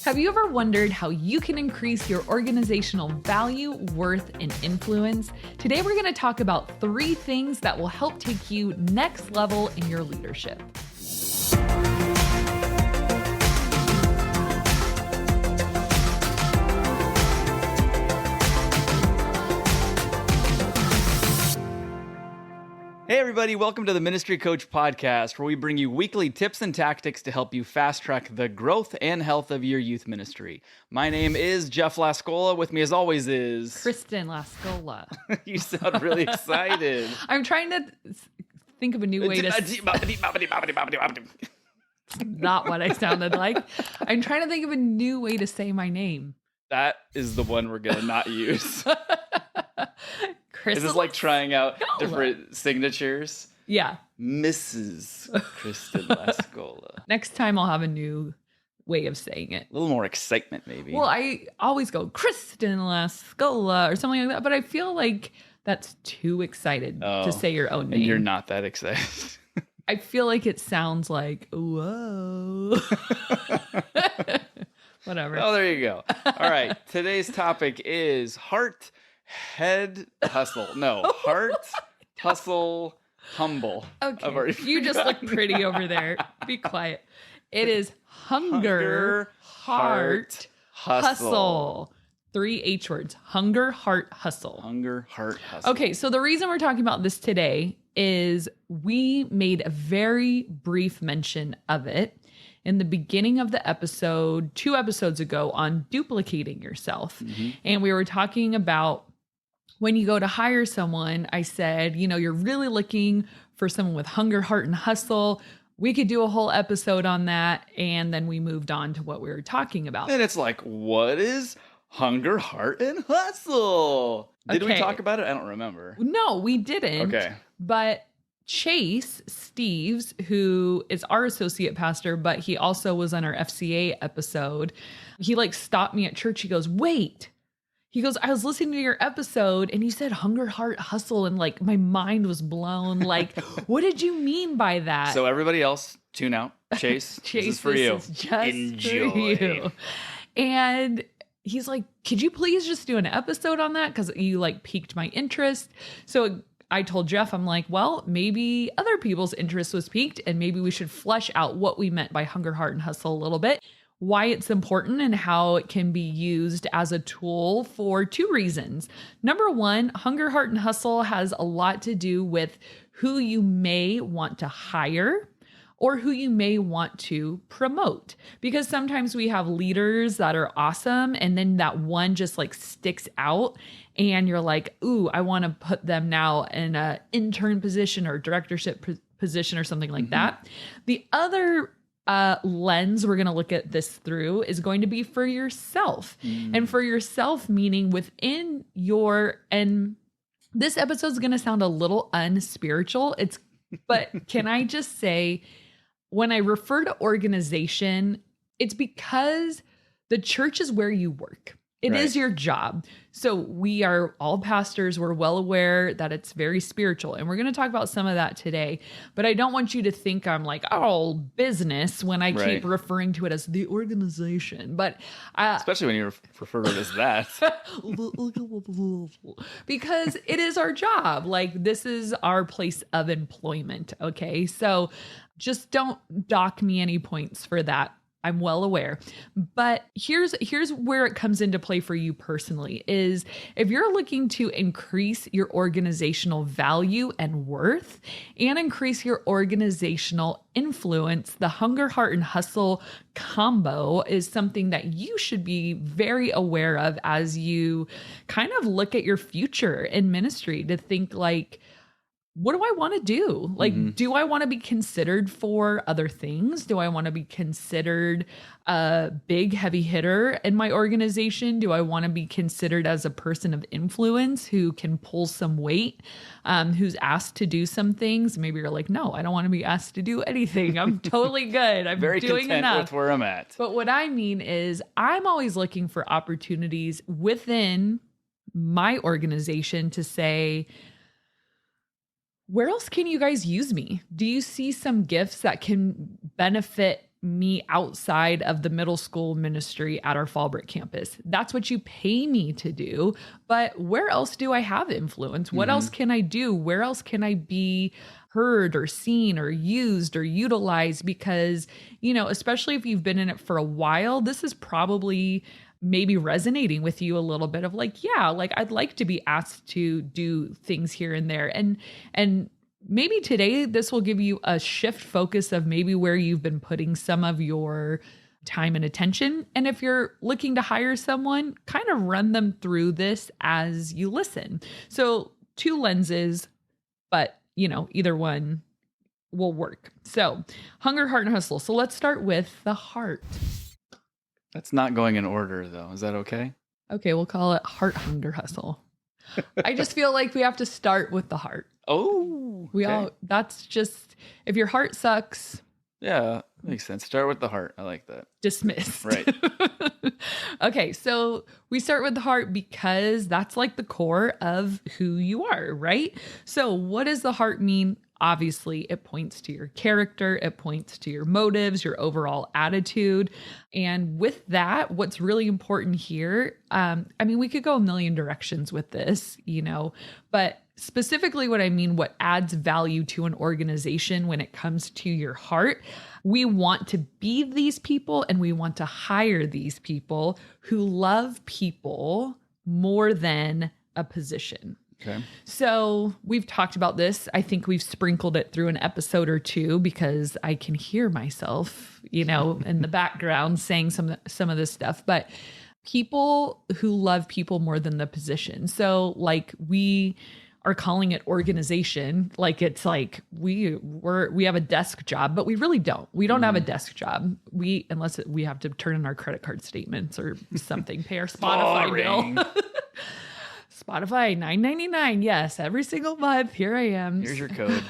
Have you ever wondered how you can increase your organizational value, worth, and influence? Today, we're going to talk about 3 things that will help take you next level in your leadership. Hey everybody, welcome to the Ministry Coach Podcast, where we bring you weekly tips and tactics to help you fast-track the growth and health of your youth ministry. My name is Jeff Lascola. With me as always is... Kristen Lascola. You sound really excited. I'm trying to think of a new way to... Not what I sounded like. I'm trying to think of a new way to say my name. That is the one we're going to not use. This is like trying out different signatures. Yeah. Mrs. Kristen Lascola. Next time I'll have a new way of saying it. A little more excitement, maybe. Well, I always go Kristen Lascola or something like that, but I feel like that's too excited to say your own name. And you're not that excited. I feel like it sounds like, whoa. Whatever. Oh, there you go. All right. Today's topic is heart, hustle. No, heart, hustle, humble. Okay. You just look pretty over there. Be quiet. It is hunger, heart, hustle. 3 H words. Hunger, heart, hustle. Hunger, heart, hustle. Okay. So the reason we're talking about this today is we made a very brief mention of it in the beginning of the episode, 2 episodes ago, on duplicating yourself. Mm-hmm. And we were talking about when you go to hire someone, I said, you're really looking for someone with hunger, heart, and hustle. We could do a whole episode on that. And then we moved on to what we were talking about. And it's like, what is hunger, heart, and hustle? Did we talk about it? I don't remember. No, we didn't. Okay. But Chase Steves, who is our associate pastor, but he also was on our FCA episode, he stopped me at church. He goes, wait. He goes, I was listening to your episode and you said hunger, heart, hustle. And my mind was blown. What did you mean by that? So everybody else, tune out. Chase, Chase, this is for you. Is just Enjoy. For you. And he's like, could you please just do an episode on that? Because you piqued my interest. So I told Jeff, I'm like, well, maybe other people's interest was piqued and maybe we should flesh out what we meant by hunger, heart, and hustle a little bit. Why it's important and how it can be used as a tool for 2 reasons. Number 1, hunger, heart, and hustle has a lot to do with who you may want to hire or who you may want to promote. Because sometimes we have leaders that are awesome and then that one just sticks out and you're like, ooh, I want to put them now in an intern position or directorship position or something like that. The other lens we're going to look at this through is going to be for yourself. And for yourself, meaning within and this episode is going to sound a little unspiritual. But can I just say, when I refer to organization, it's because the church is where you work. It is your job. So we are all pastors. We're well aware that it's very spiritual. And we're going to talk about some of that today. But I don't want you to think I'm business when I keep referring to it as the organization. But especially when you refer to it as that. Because it is our job. This is our place of employment. Okay. So just don't dock me any points for that. I'm well aware. But here's where it comes into play for you personally is if you're looking to increase your organizational value and worth and increase your organizational influence, the hunger, heart, and hustle combo is something that you should be very aware of as you kind of look at your future in ministry to think what do I want to do? Do I want to be considered for other things? Do I want to be considered a big heavy hitter in my organization? Do I want to be considered as a person of influence who can pull some weight, who's asked to do some things? Maybe you're like, no, I don't want to be asked to do anything. I'm totally good. I'm very doing content enough with where I'm at. But what I mean is I'm always looking for opportunities within my organization to say, where else can you guys use me? Do you see some gifts that can benefit me outside of the middle school ministry at our Fallbrook campus. That's what you pay me to do. But where else do I have influence? What else can I do? Where else can I be heard or seen or used or utilized? Because, especially if you've been in it for a while, this is probably maybe resonating with you a little bit of like, yeah, like I'd like to be asked to do things here and there. And maybe today this will give you a shift focus of maybe where you've been putting some of your time and attention. And if you're looking to hire someone, kind of run them through this as you listen. So 2 lenses, but either one will work. So hunger, heart, and hustle. So let's start with the heart. That's not going in order though. Is that okay? Okay, we'll call it heart, hunger, hustle. I just feel like we have to start with the heart. Oh, okay. That's just, if your heart sucks. Yeah, makes sense. Start with the heart. I like that. Dismissed. Right. Okay, so we start with the heart because that's like the core of who you are, right? So what does the heart mean? Obviously, it points to your character, it points to your motives, your overall attitude. And with that, what's really important here, we could go a million directions with this, but specifically what I mean, what adds value to an organization when it comes to your heart, we want to be these people and we want to hire these people who love people more than a position. Okay. So we've talked about this. I think we've sprinkled it through an episode or 2 because I can hear myself, in the background saying some of this stuff, but people who love people more than the position. So like we are calling it organization. Like it's like we have a desk job, but we really don't. We don't have a desk job. Unless we have to turn in our credit card statements or something, pay our Spotify bill. Spotify, $9.99. Yes, every single month. Here I am. Here's your code.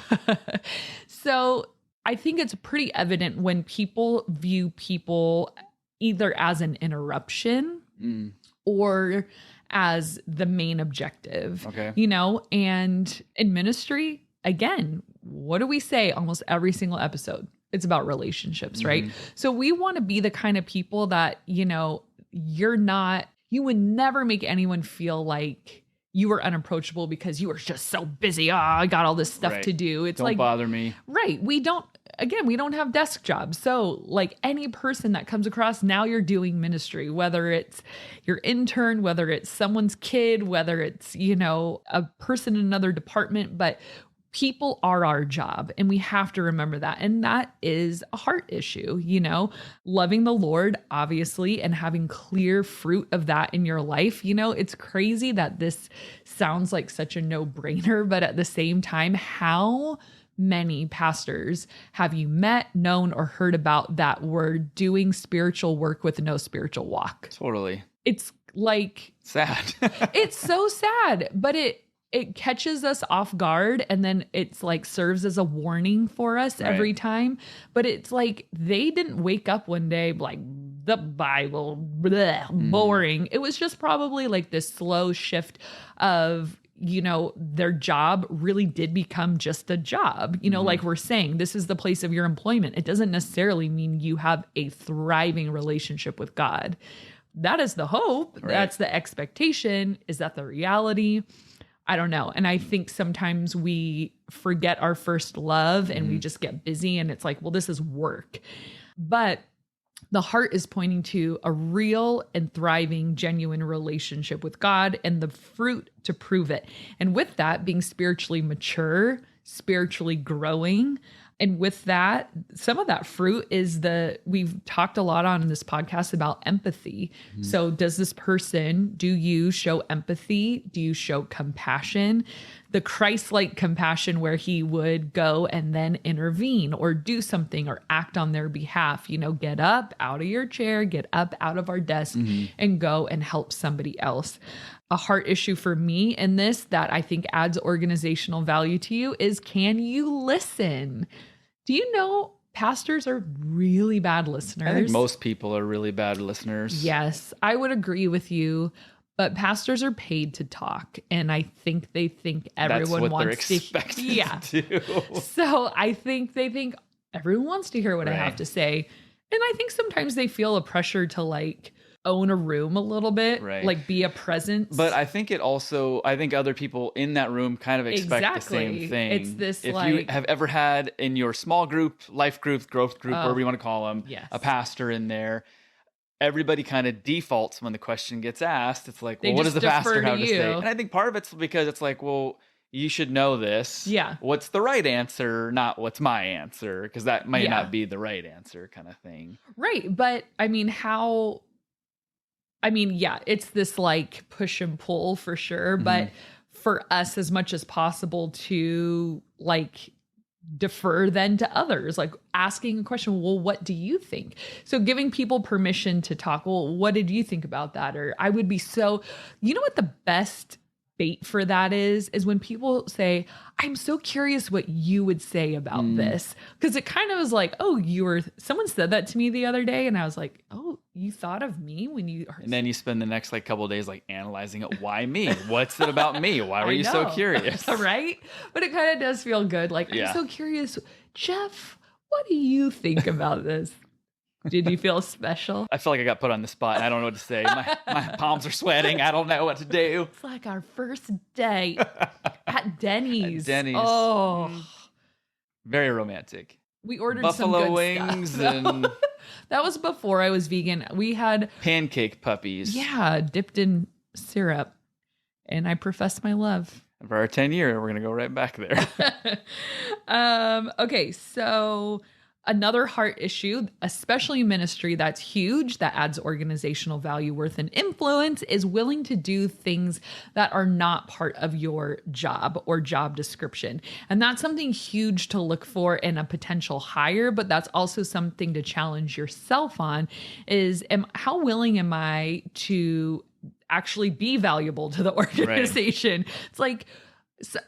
So I think it's pretty evident when people view people either as an interruption or as the main objective. Okay. And in ministry, again, what do we say almost every single episode? It's about relationships, right? So we want to be the kind of people that, you would never make anyone feel like you were unapproachable because you were just so busy. I got all this stuff to do. It's don't bother me. Right. We don't have desk jobs. So like any person that comes across, now you're doing ministry, whether it's your intern, whether it's someone's kid, whether it's, a person in another department, but people are our job and we have to remember that. And that is a heart issue, loving the Lord, obviously, and having clear fruit of that in your life. It's crazy that this sounds like such a no-brainer, but at the same time, how many pastors have you met, known, or heard about that were doing spiritual work with no spiritual walk? Totally. It's like sad. It's so sad, but it catches us off guard, and then it's like serves as a warning for us every time. But it's like they didn't wake up one day like the Bible, boring. It was just probably like this slow shift of, their job really did become just a job. Like we're saying, this is the place of your employment. It doesn't necessarily mean you have a thriving relationship with God. That is the hope. Right. That's the expectation. Is that the reality? I don't know. And I think sometimes we forget our first love and we just get busy and it's like, well, this is work. But the heart is pointing to a real and thriving, genuine relationship with God and the fruit to prove it. And with that, being spiritually mature, spiritually growing. And with that, some of that fruit is we've talked a lot on this podcast about empathy. So do you show empathy? Do you show compassion? The Christ-like compassion where he would go and then intervene or do something or act on their behalf, get up out of your chair, get up out of our desk and go and help somebody else. A heart issue for me in this that I think adds organizational value to you is, can you listen? Do you know pastors are really bad listeners? I think most people are really bad listeners. Yes, I would agree with you. But pastors are paid to talk, and I think they think everyone wants to. To do. So I think they think everyone wants to hear what I have to say. And I think sometimes they feel a pressure to like own a room a little bit, Right. like be a presence. But I think I think other people in that room kind of expect the same thing. It's this if like, you have ever had in your small group, life group, growth group, whatever you want to call them, yes. a pastor in there, everybody kind of defaults when the question gets asked. It's like, They well, what does just the pastor defer to have to you. say? And I think part of it's because it's like, well, you should know this. Yeah. What's the right answer, not what's my answer, because that might Yeah. not be the right answer kind of thing. Right. But I mean, yeah, it's this like push and pull for sure. But for us, as much as possible to like defer then to others, like asking a question, well, what do you think? So giving people permission to talk, well, what did you think about that? Or I would be you know what the best bait for that is when people say, I'm so curious what you would say about this. Because it kind of was like, oh, someone said that to me the other day. And I was like, oh, you thought of me when you And then you spend the next like couple of days like analyzing it. Why me? What's it about me? Why were you so curious? Right? But it kind of does feel good. Like, I'm so curious. Jeff, what do you think about this? Did you feel special? I feel like I got put on the spot and I don't know what to say. My palms are sweating. I don't know what to do. It's like our first date at Denny's. Denny's. Oh. Very romantic. We ordered buffalo some good wings stuff. and that was before I was vegan. We had pancake puppies. Yeah, dipped in syrup. And I professed my love. For our 10-year, we're going to go right back there. Okay, so another heart issue, especially ministry that's huge, that adds organizational value, worth, and influence, is willing to do things that are not part of your job or job description. And that's something huge to look for in a potential hire, but that's also something to challenge yourself on is how willing am I to actually be valuable to the organization? Right. It's like, so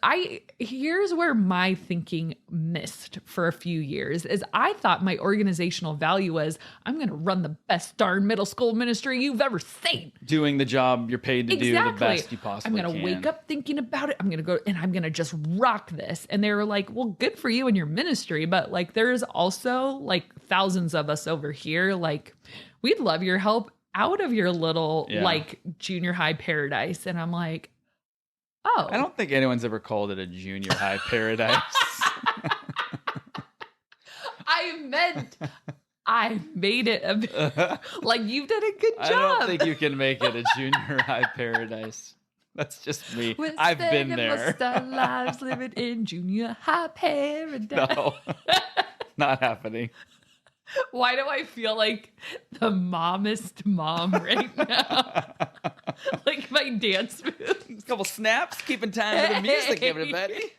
here's where my thinking missed for a few years is I thought my organizational value was I'm going to run the best darn middle school ministry you've ever seen. Doing the job you're paid to do the best you possibly can. I'm going to wake up thinking about it. I'm going to go and I'm going to just rock this. And they were like, well, good for you and your ministry. But like, there's also like thousands of us over here. Like we'd love your help out of your little like junior high paradise. And I'm like, oh. I don't think anyone's ever called it a junior high paradise. I made it a bit, like you did a good job. I don't think you can make it a junior high paradise. That's just me. I've been there. Our lives living in junior high paradise. No, not happening. Why do I feel like the mommest mom right now? Like my dance moves. A couple snaps, keeping time to the music, everybody.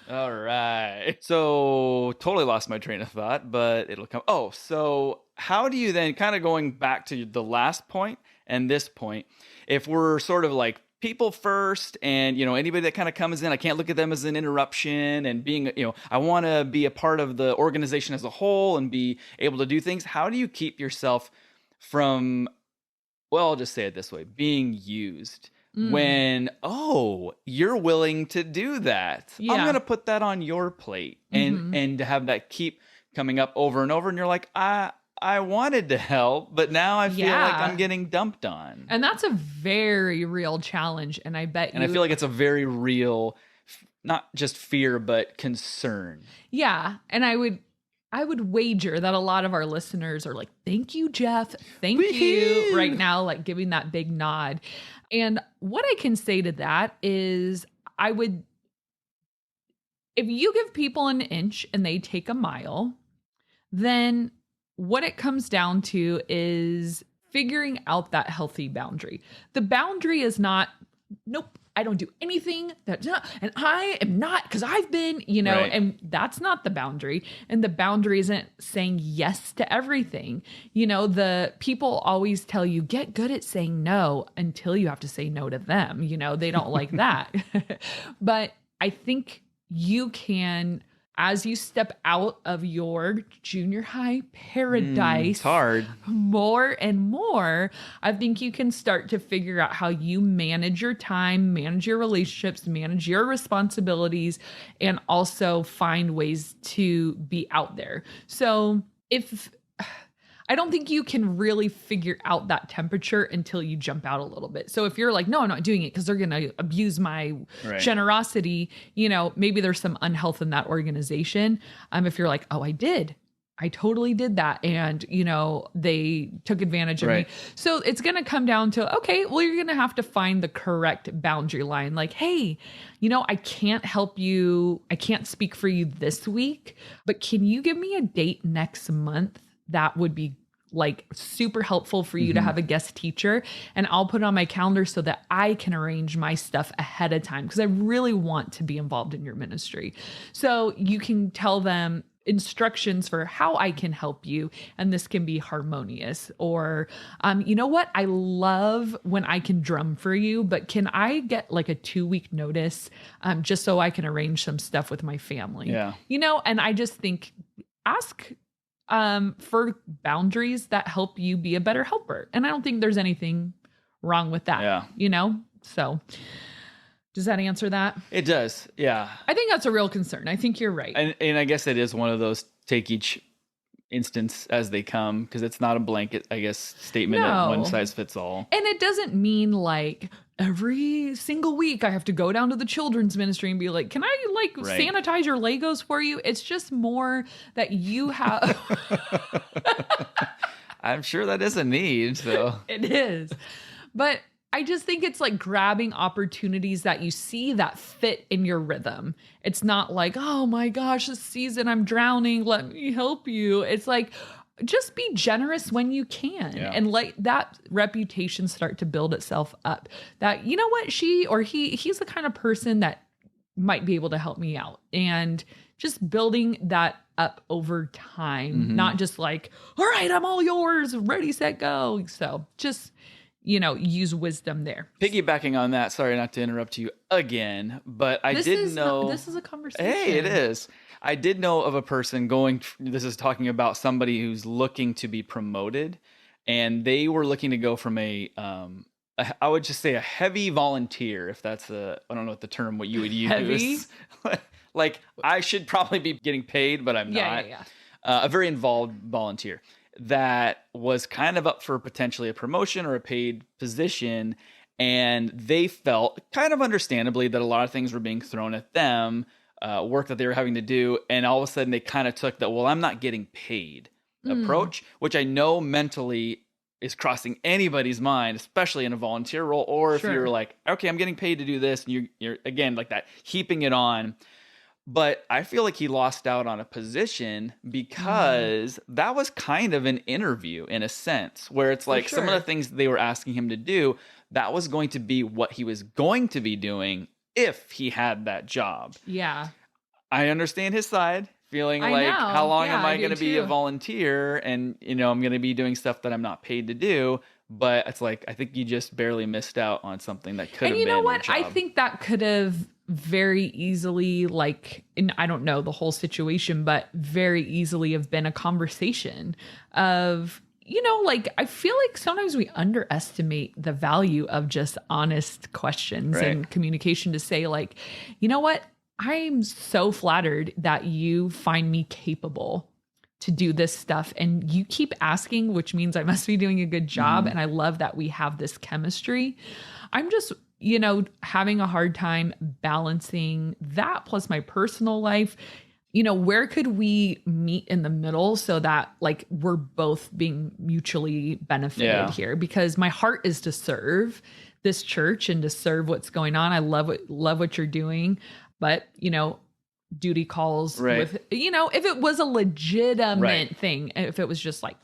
All right. So totally lost my train of thought, but it'll come. Oh, so how do you then, kind of going back to the last point and this point, if we're sort of like people first and, you know, anybody that kind of comes in, I can't look at them as an interruption and being, you know, I want to be a part of the organization as a whole and be able to do things. How do you keep yourself from, well, I'll just say it this way, being used when, oh, you're willing to do that. Yeah. I'm going to put that on your plate and to have that keep coming up over and over. And you're like, I wanted to help, but now I feel like I'm getting dumped on. And that's a very real challenge. And I bet I feel like it's a very real, not just fear, but concern. Yeah. And I would wager that a lot of our listeners are like, thank you, Jeff. Thank you right now, like giving that big nod. And what I can say to that is if you give people an inch and they take a mile, then what it comes down to is figuring out that healthy boundary. The boundary is not, nope, I don't do anything that's not, and I am not, because I've been, you know, and that's not the boundary. And the boundary isn't saying yes to everything. You know, the people always tell you, get good at saying no until you have to say no to them. You know, they don't like that. But I think you can, as you step out of your junior high paradise, it's hard. More and more, I think you can start to figure out how you manage your time, manage your relationships, manage your responsibilities, and also find ways to be out there. So if I don't think you can really figure out that temperature until you jump out a little bit. So if you're like, no, I'm not doing it because they're going to abuse my generosity, you know, maybe there's some unhealth in that organization. If you're like, oh, I totally did that. And, you know, they took advantage of me. So it's going to come down to, okay, well, you're going to have to find the correct boundary line. Like, hey, you know, I can't help you. I can't speak for you this week, but can you give me a date next month? That would be like super helpful for you to have a guest teacher, and I'll put it on my calendar so that I can arrange my stuff ahead of time because I really want to be involved in your ministry. So you can tell them instructions for how I can help you, and this can be harmonious. Or, you know what? I love when I can drum for you, but can I get like a 2-week notice just so I can arrange some stuff with my family? Yeah. You know, and I just think ask for boundaries that help you be a better helper. And I don't think there's anything wrong with that, you know? So does that answer that? It does. Yeah. I think that's a real concern. I think you're right. And I guess it is one of those take each instance as they come, because it's not a blanket, I guess, statement of one size fits all. And it doesn't mean like every single week I have to go down to the children's ministry and be like, can I like sanitize your Legos for you? It's just more that you have. I'm sure that is a need. So it is. But I just think it's like grabbing opportunities that you see that fit in your rhythm. It's not like, oh my gosh, this season I'm drowning. Let me help you. It's like, just be generous when you can and let that reputation start to build itself up. That, you know what, she or he's the kind of person that might be able to help me out. And just building that up over time, not just like, all right, I'm all yours, ready, set, go. So just, you know, use wisdom there. Piggybacking on that, sorry not to interrupt you again, but this is a conversation. Hey, it is. I did know of a person this is talking about somebody who's looking to be promoted, and they were looking to go from I would just say a heavy volunteer, if that's I don't know what the term, what you would use. Heavy? Like, I should probably be getting paid, but I'm not. A very involved volunteer that was kind of up for potentially a promotion or a paid position. And they felt, kind of understandably, that a lot of things were being thrown at them, work that they were having to do. And all of a sudden they kind of took that, well, I'm not getting paid approach, which I know mentally is crossing anybody's mind, especially in a volunteer role. Or if you're like, okay, I'm getting paid to do this, and you're again, like that, heaping it on. But I feel like he lost out on a position because that was kind of an interview in a sense, where it's like some of the things they were asking him to do, that was going to be what he was going to be doing if he had that job. Yeah. I understand his side, feeling like, how long am I going to be a volunteer? And, you know, I'm going to be doing stuff that I'm not paid to do. But it's like, I think you just barely missed out on something that could have been. And you know what? I think that could have very easily, like, and I don't know the whole situation, but very easily have been a conversation of, you know, like, I feel like sometimes we underestimate the value of just honest questions and communication to say, like, you know what? I'm so flattered that you find me capable to do this stuff, and you keep asking, which means I must be doing a good job. And I love that we have this chemistry. I'm just, you know, having a hard time balancing that plus my personal life. You know, where could we meet in the middle so that, like, we're both being mutually benefited here? Because my heart is to serve this church and to serve what's going on. I love what you're doing, but, you know, duty calls with, you know, if it was a legitimate thing, if it was just like,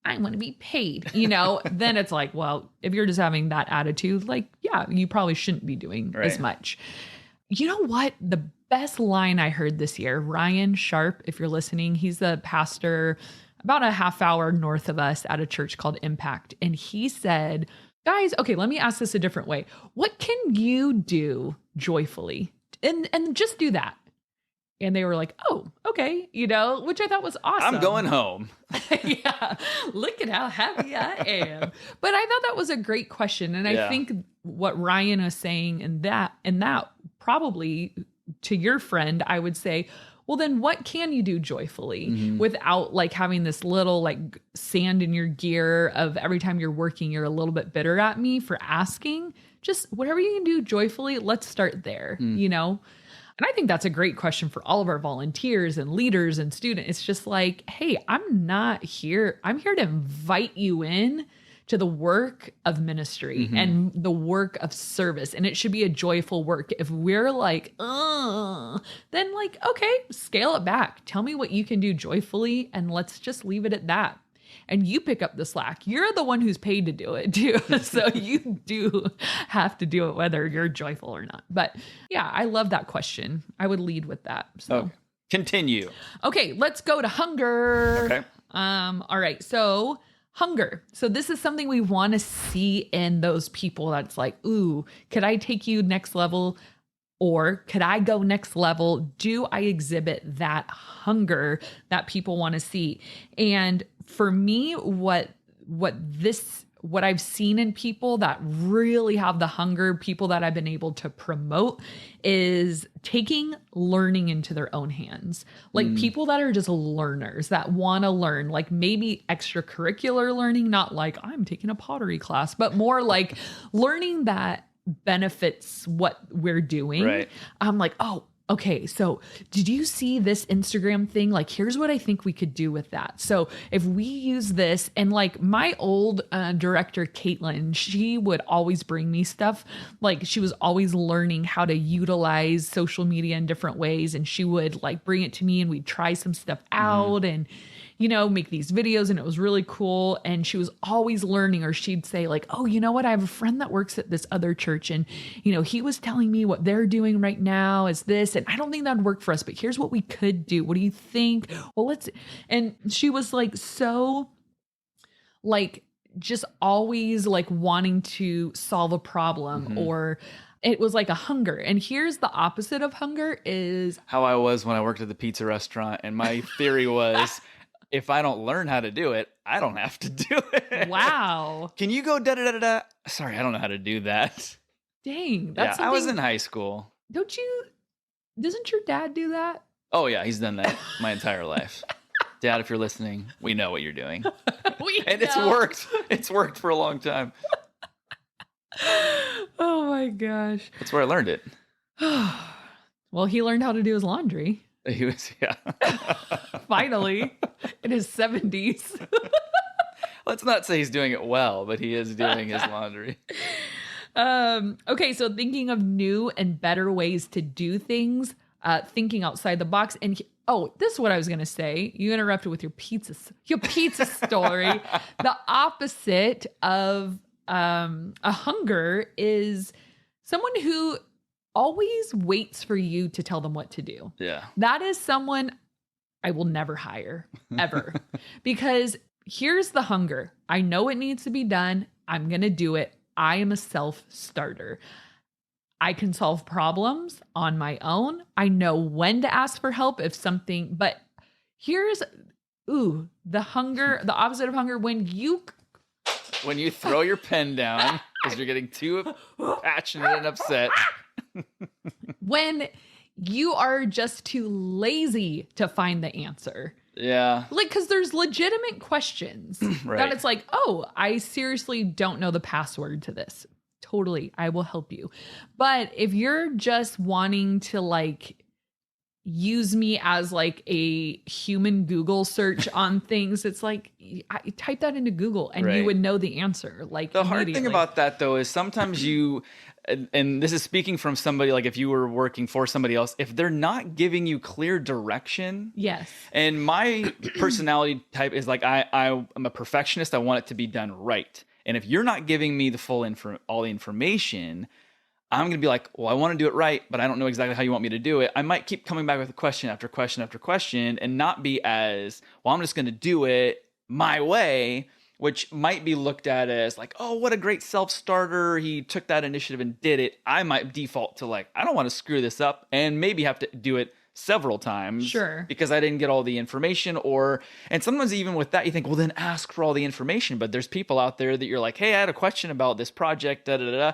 I want to be paid, you know, then it's like, well, if you're just having that attitude, like, yeah, you probably shouldn't be doing as much. You know what? The best line I heard this year, Ryan Sharp, if you're listening, he's the pastor about a half hour north of us at a church called Impact. And he said, guys, okay, let me ask this a different way. What can you do joyfully? And just do that. And they were like, oh, okay, you know, which I thought was awesome. I'm going home. Yeah, look at how happy I am. But I thought that was a great question. And I think what Ryan was saying in that probably to your friend, I would say, well, then what can you do joyfully without like having this little like sand in your gear of every time you're working, you're a little bit bitter at me for asking? Just whatever you can do joyfully, let's start there, you know? And I think that's a great question for all of our volunteers and leaders and students. It's just like, hey, I'm not here. I'm here to invite you in to the work of ministry and the work of service. And it should be a joyful work. If we're like, then like, okay, scale it back. Tell me what you can do joyfully and let's just leave it at that. And you pick up the slack. You're the one who's paid to do it too. So you do have to do it whether you're joyful or not. But yeah, I love that question. I would lead with that. So Okay. Continue. Okay, let's go to hunger. Okay. All right. So hunger. So this is something we want to see in those people that's like, ooh, could I take you next level? Or could I go next level? Do I exhibit that hunger that people want to see? And for me, what I've seen in people that really have the hunger, people that I've been able to promote, is taking learning into their own hands. Like people that are just learners that want to learn, like maybe extracurricular learning, not like I'm taking a pottery class, but more like learning that benefits what we're doing. Right. I'm like, oh, okay, so did you see this Instagram thing? Like, here's what I think we could do with that. So if we use this, and like my old director, Caitlin, she would always bring me stuff. Like she was always learning how to utilize social media in different ways. And she would like bring it to me and we'd try some stuff out and, you know, make these videos, and it was really cool. And she was always learning, or she'd say like, oh, you know what? I have a friend that works at this other church, and, you know, he was telling me what they're doing right now is this, and I don't think that'd work for us, but here's what we could do. What do you think? Well, and she was like, so like, just always like wanting to solve a problem, or it was like a hunger. And here's the opposite of hunger is how I was when I worked at the pizza restaurant. And my theory was, if I don't learn how to do it, I don't have to do it. wow. Can you go da-da-da-da-da? Sorry, I don't know how to do that. Dang. That's I was in high school. Doesn't your dad do that? Oh yeah, he's done that my entire life. Dad, if you're listening, we know what you're doing. It's worked. It's worked for a long time. Oh my gosh. That's where I learned it. Well, he learned how to do his laundry. He was, yeah. Finally, in his 70s. Let's not say he's doing it well, but he is doing his laundry. Okay, so thinking of new and better ways to do things, thinking outside the box. And this is what I was gonna say. You interrupted with your pizza story. The opposite of a hunger is someone who always waits for you to tell them what to do. Yeah. That is someone I will never hire, ever. Because here's the hunger. I know it needs to be done. I'm going to do it. I am a self-starter. I can solve problems on my own. I know when to ask for help if something, but here's, the hunger, the opposite of hunger, when you throw your pen down because you're getting too passionate and upset. When you are just too lazy to find the answer. Yeah. Like, because there's legitimate questions right. that it's like, oh, I seriously don't know the password to this. Totally. I will help you. But if you're just wanting to like use me as like a human Google search on things, it's like, I type that into Google and right. you would know the answer. Like the hard thing about that though is sometimes you, and this is speaking from somebody, like if you were working for somebody else, if they're not giving you clear direction. Yes. And my personality type is like, I'm a perfectionist. I want it to be done right. And if you're not giving me the full all the information, I'm going to be like, well, I want to do it right, but I don't know exactly how you want me to do it. I might keep coming back with a question after question after question and not be as, well, I'm just going to do it my way, which might be looked at as like, oh, what a great self-starter. He took that initiative and did it. I might default to like, I don't want to screw this up and maybe have to do it several times. Sure. Because I didn't get all the information and sometimes even with that, you think, well, then ask for all the information. But there's people out there that you're like, hey, I had a question about this project, da da da.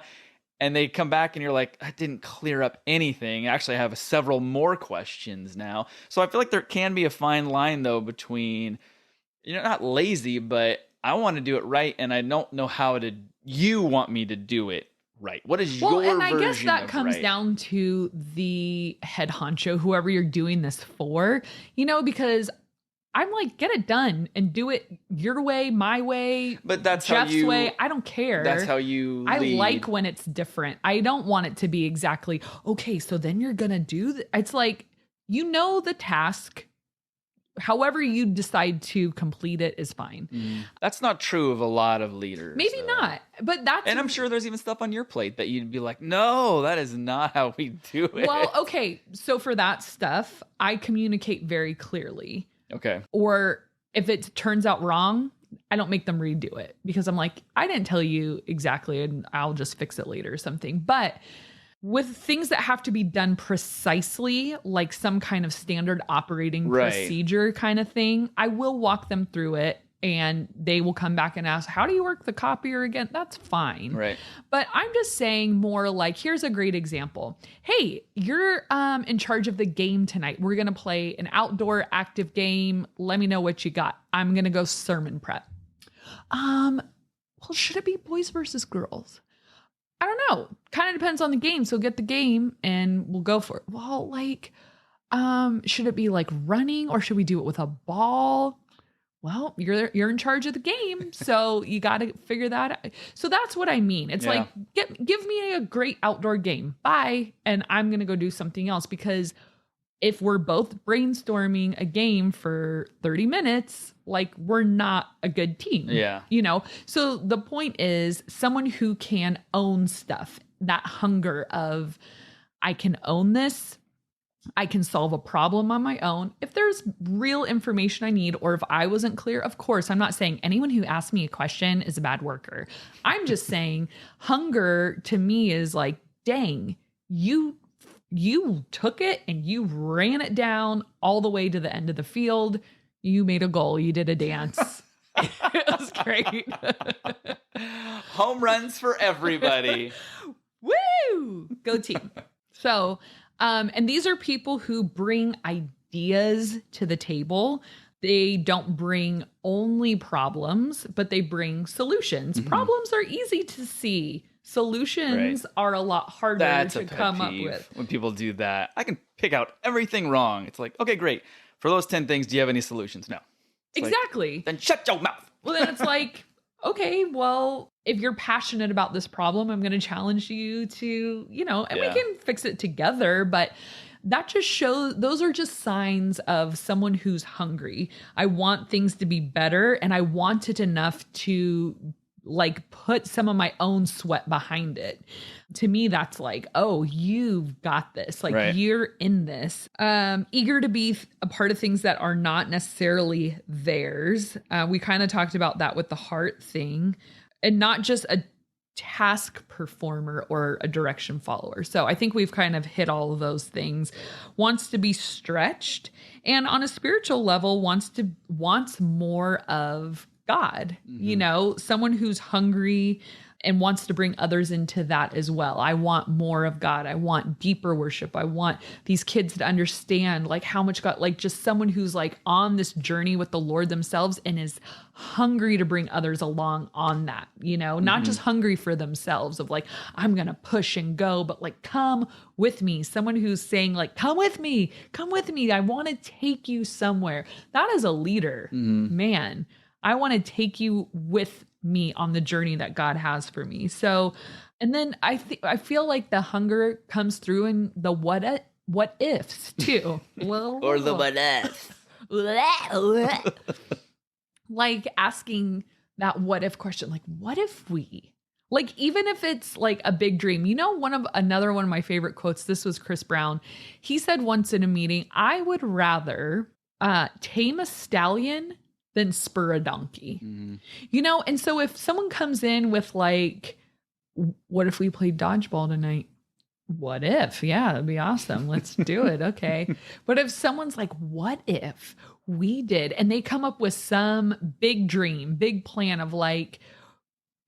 and they come back and you're like, I didn't clear up anything. Actually, I have several more questions now. So I feel like there can be a fine line though between, not lazy, but I want to do it right, and I don't know how you want me to do it right. What is your version of right? And I guess that comes down to the head honcho, whoever you're doing this for, because I'm like, get it done and do it your way, my way, but that's Jeff's way. I don't care. That's how you lead. I like when it's different. I don't want it to be exactly, okay, so then you're going to do it's like, the task. However you decide to complete it is fine. That's not true of a lot of leaders. Maybe not, but and I'm sure there's even stuff on your plate that you'd be like, no, that is not how we do it. Well, okay. So for that stuff, I communicate very clearly. Okay. Or if it turns out wrong, I don't make them redo it because I'm like, I didn't tell you exactly and I'll just fix it later or something. But with things that have to be done precisely, like some kind of standard operating procedure kind of thing, I will walk them through it and they will come back and ask, how do you work the copier again? That's fine. Right. But I'm just saying more like, here's a great example. Hey, you're in charge of the game tonight. We're going to play an outdoor active game. Let me know what you got. I'm going to go sermon prep. Well, should it be boys versus girls? I don't know. Kind of depends on the game. So get the game and we'll go for it. Well, like, should it be like running or should we do it with a ball? Well, you're in charge of the game. So you got to figure that out. So that's what I mean. It's like, give me a great outdoor game. Bye. And I'm going to go do something else because if we're both brainstorming a game for 30 minutes, like we're not a good team. Yeah. So the point is someone who can own stuff, that hunger of I can own this. I can solve a problem on my own. If there's real information I need, or if I wasn't clear, of course, I'm not saying anyone who asks me a question is a bad worker. I'm just saying hunger to me is like, dang, you took it and you ran it down all the way to the end of the field. You made a goal. You did a dance. It was great. Home runs for everybody. Woo! Go team. So, and these are people who bring ideas to the table. They don't bring only problems, but they bring solutions. Problems are easy to see. Solutions are a lot harder to come up with. When people do that, I can pick out everything wrong. It's like, okay, great. For those 10 things, do you have any solutions? No. It's exactly. Like, then shut your mouth. Well, then it's like, okay, well, if you're passionate about this problem, I'm going to challenge you to, and we can fix it together. But that just shows, those are just signs of someone who's hungry. I want things to be better and I want it enough to like put some of my own sweat behind it. To me, that's like, oh, you've got this. Like you're in this. Eager to be a part of things that are not necessarily theirs. We kind of talked about that with the heart thing, and not just a task performer or a direction follower. So I think we've kind of hit all of those things. Wants to be stretched, and on a spiritual level wants more of God, someone who's hungry and wants to bring others into that as well. I want more of God. I want deeper worship. I want these kids to understand like how much God, like just someone who's like on this journey with the Lord themselves and is hungry to bring others along on that, not just hungry for themselves of like, I'm going to push and go, but like, come with me. Someone who's saying like, come with me. I want to take you somewhere. That is a leader, man. I want to take you with me on the journey that God has for me. So, and then I feel like the hunger comes through in the what ifs too. Or the what ifs. Like asking that what if question, like, what if we, like, even if it's like a big dream, another one of my favorite quotes, this was Chris Brown. He said once in a meeting, I would rather tame a stallion than spur a donkey, and so if someone comes in with like, what if we played dodgeball tonight? What if? Yeah, that'd be awesome. Let's do it. Okay. But if someone's like, what if we did, and they come up with some big dream, big plan of like,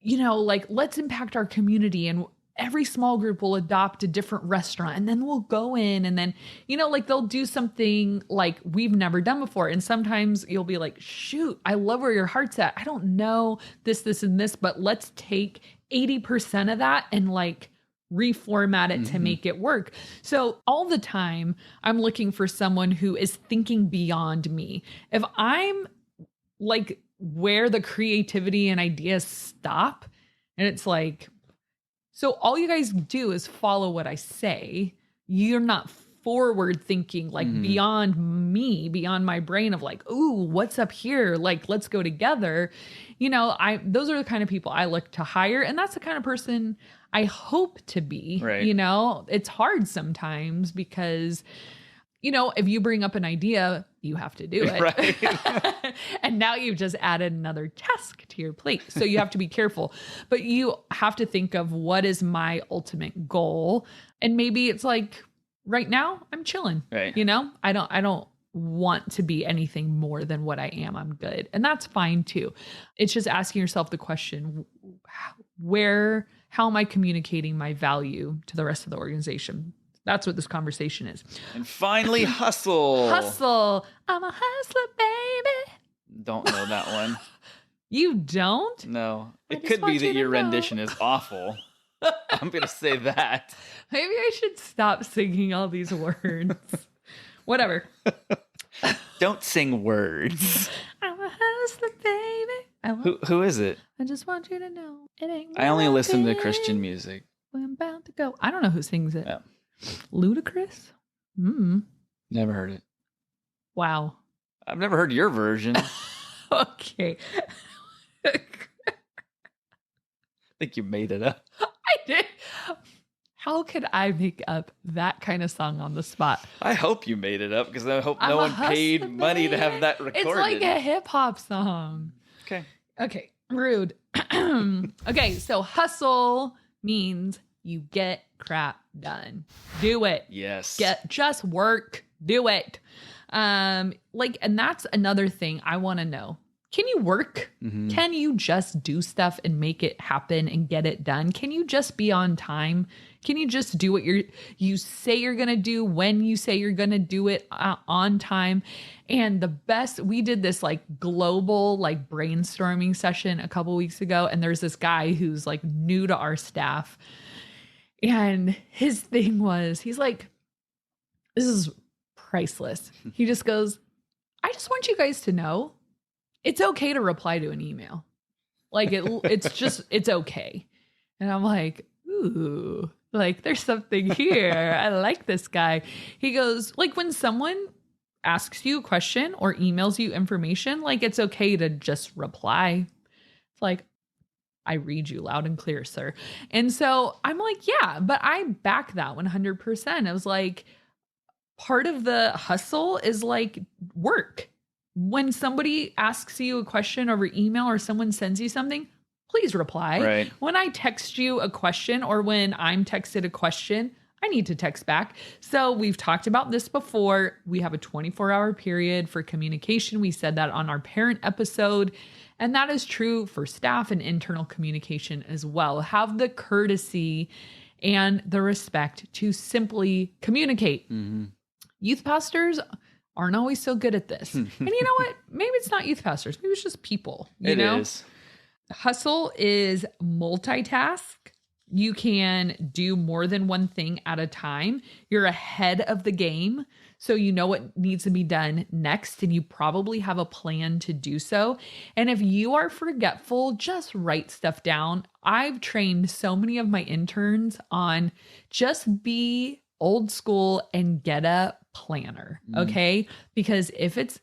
like let's impact our community and every small group will adopt a different restaurant, and then we'll go in, and then, like they'll do something like we've never done before. And sometimes you'll be like, shoot, I love where your heart's at. I don't know this, and this, but let's take 80% of that and like reformat it to make it work. So all the time I'm looking for someone who is thinking beyond me. If I'm like where the creativity and ideas stop, and it's like, so all you guys do is follow what I say. You're not forward thinking, like beyond me, beyond my brain of like, ooh, what's up here? Like, let's go together. Those are the kind of people I look to hire. And that's the kind of person I hope to be. Right. It's hard sometimes because, if you bring up an idea, you have to do it. Right. And now you've just added another task to your plate. So you have to be careful, but you have to think of what is my ultimate goal. And maybe it's like, right now I'm chilling, right. I don't want to be anything more than what I am. I'm good. And that's fine too. It's just asking yourself the question, how am I communicating my value to the rest of the organization? That's what this conversation is. And finally, hustle. Hustle. I'm a hustler, baby. Don't know that one. You don't? No. It could be that your rendition is awful. I'm going to say that. Maybe I should stop singing all these words. Whatever. Don't sing words. I'm a hustler, baby. Who is it? I just want you to know it ain't. I only listen to Christian music. We're about to go. I don't know who sings it. Yeah. Ludacris? Never heard it. Wow. I've never heard your version. Okay. I think you made it up. I did. How could I make up that kind of song on the spot? I hope you made it up because I hope no one paid money to have that recorded. It's like a hip hop song. Okay. Rude. Okay. So hustle means you get crap done. Do it. Yes. Just work. Do it. And that's another thing I want to know. Can you work? Can you just do stuff and make it happen and get it done? Can you just be on time? Can you just do what you say you're going to do when you say you're going to do it on time? And the best, we did this like global like brainstorming session a couple weeks ago. And there's this guy who's like new to our staff. And his thing was, he's like, this is priceless. He just goes, I just want you guys to know it's okay to reply to an email. Like it's okay. And I'm like, ooh, like there's something here. I like this guy. He goes, like when someone asks you a question or emails you information, like it's okay to just reply. It's like, I read you loud and clear, sir. And so I'm like, yeah, but I back that 100%. I was like, part of the hustle is like work. When somebody asks you a question over email or someone sends you something, please reply. Right. When I text you a question or when I'm texted a question, I need to text back. So we've talked about this before. We have a 24-hour period for communication. We said that on our parent episode. And that is true for staff and internal communication as well. Have the courtesy and the respect to simply communicate. Youth pastors aren't always so good at this. And you know what? Maybe it's not youth pastors. Maybe it's just people. You know? It is. Hustle is multitask. You can do more than one thing at a time. You're ahead of the game. So you know what needs to be done next, and you probably have a plan to do so. And if you are forgetful, just write stuff down. I've trained so many of my interns on just be old school and get a planner, okay? Because if it's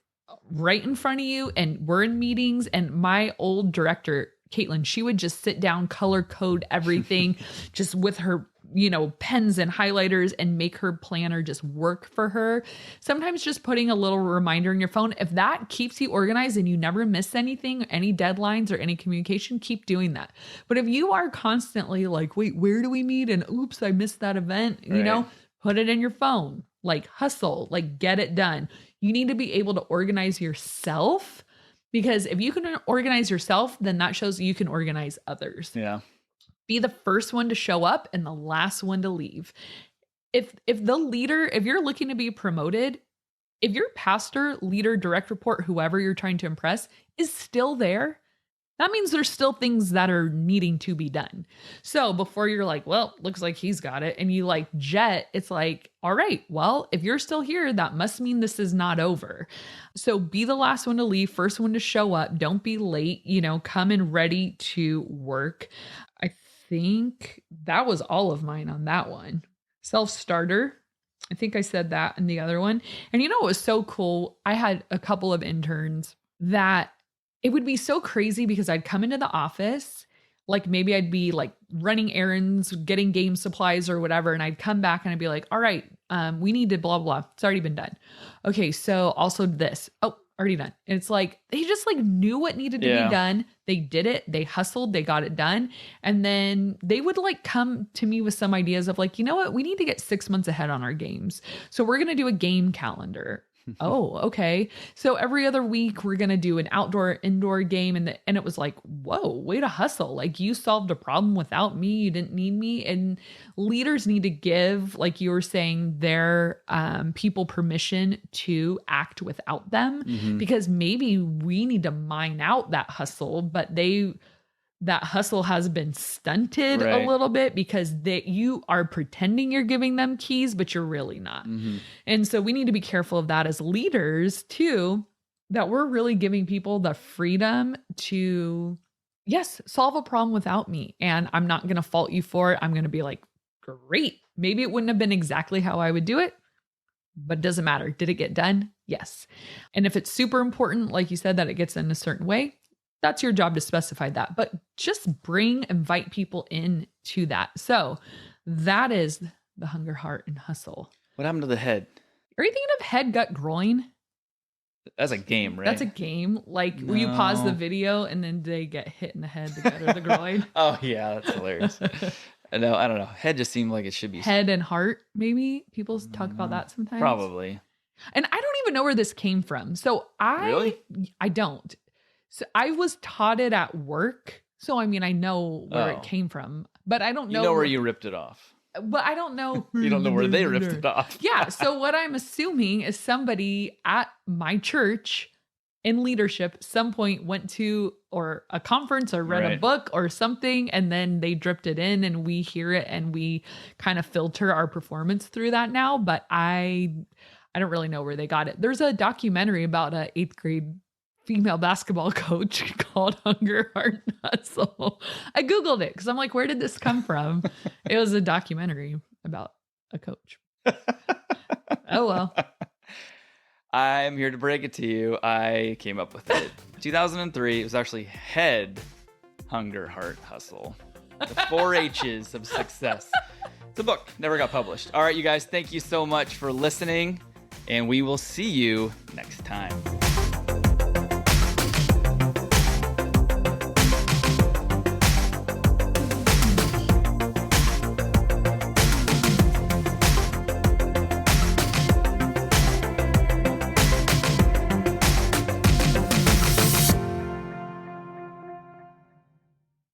right in front of you and we're in meetings, and my old director, Caitlin, she would just sit down, color code everything just with her, pens and highlighters and make her planner just work for her. Sometimes just putting a little reminder in your phone, if that keeps you organized and you never miss anything, any deadlines or any communication, keep doing that. But if you are constantly like, wait, where do we meet? And oops, I missed that event, put it in your phone, like hustle, like get it done. You need to be able to organize yourself, because if you can organize yourself, then that shows you can organize others. Yeah. Be the first one to show up and the last one to leave. If the leader, if you're looking to be promoted, if your pastor, leader, direct report, whoever you're trying to impress is still there, that means there's still things that are needing to be done. So before you're like, well, looks like he's got it, and you like jet, it's like, all right, well, if you're still here, that must mean this is not over. So be the last one to leave, first one to show up. Don't be late, come in ready to work. I think that was all of mine on that one. Self-starter. I think I said that in the other one. And it was so cool. I had a couple of interns that it would be so crazy because I'd come into the office, like maybe I'd be like running errands, getting game supplies or whatever. And I'd come back and I'd be like, all right, we need to blah, blah. It's already been done. Okay. So also this. Oh, already done. And it's like, they just like knew what needed to be done. They did it. They hustled. They got it done. And then they would like come to me with some ideas of like, you know what? We need to get 6 months ahead on our games. So we're going to do a game calendar. Oh, okay. So every other week we're going to do an outdoor, indoor game. And it was like, whoa, way to hustle. Like you solved a problem without me. You didn't need me. And leaders need to give, like you were saying, their people permission to act without them, because maybe we need to mine out that hustle, but that hustle has been stunted a little bit because you are pretending you're giving them keys, but you're really not. And so we need to be careful of that as leaders too, that we're really giving people the freedom to, yes, solve a problem without me. And I'm not going to fault you for it. I'm going to be like, great. Maybe it wouldn't have been exactly how I would do it, but it doesn't matter. Did it get done? Yes. And if it's super important, like you said, that it gets in a certain way, that's your job to specify that, but just invite people in to that. So that is the hunger, heart, and hustle. What happened to the head? Are you thinking of head, gut, groin? That's a game, right? That's a game. Like where you pause the video and then they get hit in the head, the gut or the groin. Oh yeah, that's hilarious. No, I don't know. Head just seemed like it should be head and heart. Maybe people talk about that sometimes. Probably. And I don't even know where this came from. So I don't. So I was taught it at work. So, I mean, I know where it came from, but I don't know. You know where you ripped it off. But I don't know. You don't know where they ripped it off. Yeah. So what I'm assuming is somebody at my church in leadership some point went to or a conference or read a book or something, and then they dripped it in and we hear it and we kind of filter our performance through that now. But I don't really know where they got it. There's a documentary about an 8th grade female basketball coach called Hunger, Heart, and Hustle. I Googled it because I'm like, where did this come from? It was a documentary about a coach. Oh, well. I'm here to break it to you. I came up with it. 2003, it was actually Head, Hunger, Heart, Hustle. The 4 H's of success. It's a book, never got published. All right, you guys, thank you so much for listening, and we will see you next time.